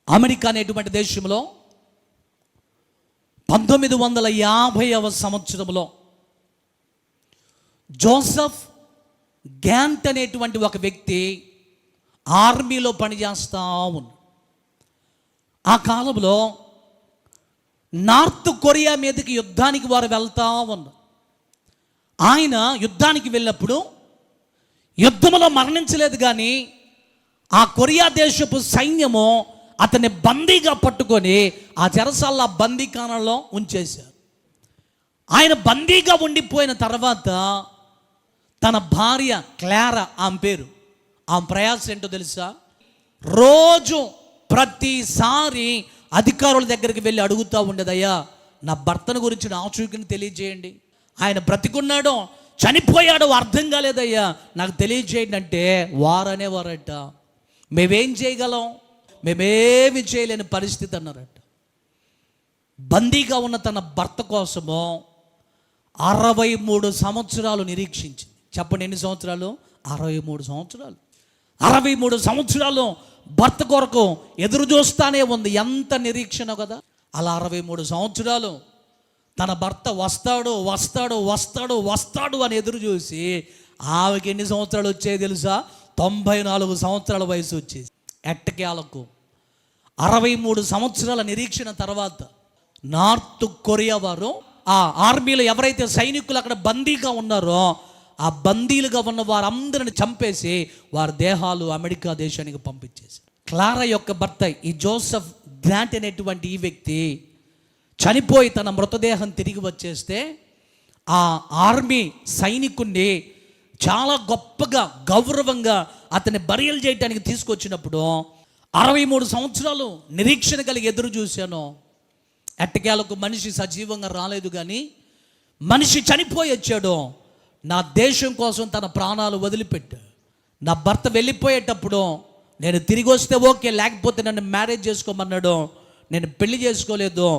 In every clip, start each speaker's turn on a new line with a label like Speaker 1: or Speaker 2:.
Speaker 1: America అనేటువంటి దేశంలో 1950వ సంవత్సరంలో జోసెఫ్ గ్యాంట్ అనేటువంటి ఒక వ్యక్తి ఆర్మీలో పనిచేస్తూ ఉన్నాడు. ఆ కాలంలో నార్త్ కొరియా మీదకి యుద్ధానికి వారు వెళ్తా ఉన్నారు. ఆయన యుద్ధానికి వెళ్ళినప్పుడు యుద్ధంలో మరణించలేదు, కానీ ఆ కొరియా దేశపు సైన్యము అతన్ని బందీగా పట్టుకొని ఆ చెరసాల బందీఖానాలో ఉంచేశారు. ఆయన బందీగా ఉండిపోయిన తర్వాత తన భార్య క్లారా, ఆమె పేరు, ఆమె ప్రయాసం ఏంటో తెలుసా? రోజు ప్రతిసారి అధికారుల దగ్గరికి వెళ్ళి అడుగుతూ ఉండేదయ్యా, నా భర్తను గురించి నా ఆచూకీని తెలియజేయండి, ఆయన బ్రతికున్నాడో చనిపోయాడో అర్థం కాలేదయ్యా, నాకు తెలియజేయండి అంటే వారనేవారట, మేమేం చేయగలం, మేమేమి చేయలేని పరిస్థితి అన్నారట. బందీగా ఉన్న తన భర్త కోసము 63 సంవత్సరాలు నిరీక్షించింది. చెప్పండి, ఎన్ని సంవత్సరాలు? 63 సంవత్సరాలు. 63 సంవత్సరాలు భర్త కొరకు ఎదురు చూస్తానే ఉంది. ఎంత నిరీక్షణ కదా! అలా 63 సంవత్సరాలు తన భర్త వస్తాడు వస్తాడు వస్తాడు వస్తాడు అని ఎదురు చూసి ఆమెకి ఎన్ని సంవత్సరాలు వచ్చాయి తెలుసా? 94 సంవత్సరాల వయసు వచ్చేసి ఎట్టకేలకు 63 సంవత్సరాల నిరీక్షణ తర్వాత నార్త్ కొరియా వారు ఆ ఆర్మీలో ఎవరైతే సైనికులు అక్కడ బందీగా ఉన్నారో ఆ బందీలుగా ఉన్న వారందరిని చంపేసి వారి దేహాలు అమెరికా దేశానికి పంపించేశారు. క్లారా యొక్క భర్త ఈ జోసెఫ్ గ్రాంట్ అనేటువంటి ఈ వ్యక్తి చనిపోయి తన మృతదేహం తిరిగి వచ్చేస్తే ఆ ఆర్మీ సైనికుణ్ణి చాలా గొప్పగా గౌరవంగా అతన్ని బరియలు చేయడానికి తీసుకొచ్చినప్పుడు 63 సంవత్సరాలు నిరీక్షణ కలిగి ఎదురు చూశాను. ఎట్టకేలకు మనిషి సజీవంగా రాలేదు, కానీ మనిషి చనిపోయి వచ్చాడు. నా దేశం కోసం తన ప్రాణాలు వదిలిపెట్టు. నా భర్త వెళ్ళిపోయేటప్పుడు నేను తిరిగి వస్తే ఓకే, లేకపోతే నన్ను మ్యారేజ్ చేసుకోమన్నాడు. నేను పెళ్లి చేసుకోలేదు.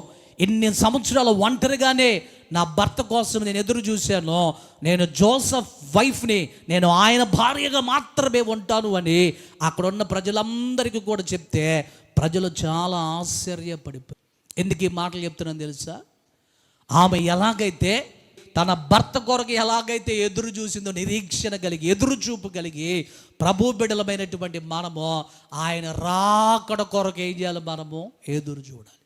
Speaker 1: ఇన్ని సంవత్సరాలు ఒంటరిగానే నా భర్త కోసం నేను ఎదురు చూశాను. నేను జోసెఫ్ వైఫ్ని, నేను ఆయన భార్యగా మాత్రమే ఉంటాను అని అక్కడ ఉన్న ప్రజలందరికీ కూడా చెప్తే ప్రజలు చాలా ఆశ్చర్యపడిపోయారు. ఎందుకు ఈ మాటలు చెప్తున్నాను తెలుసా? ఆమె ఎలాగైతే తన భర్త కొరకు ఎలాగైతే ఎదురు చూసిందో, నిరీక్షణ కలిగి ఎదురు చూపు కలిగి ప్రభు బిడ్డలమైనటువంటి మనము ఆయన రాకడ కొరకు ఏం చేయాలి? మనము ఎదురు చూడాలి.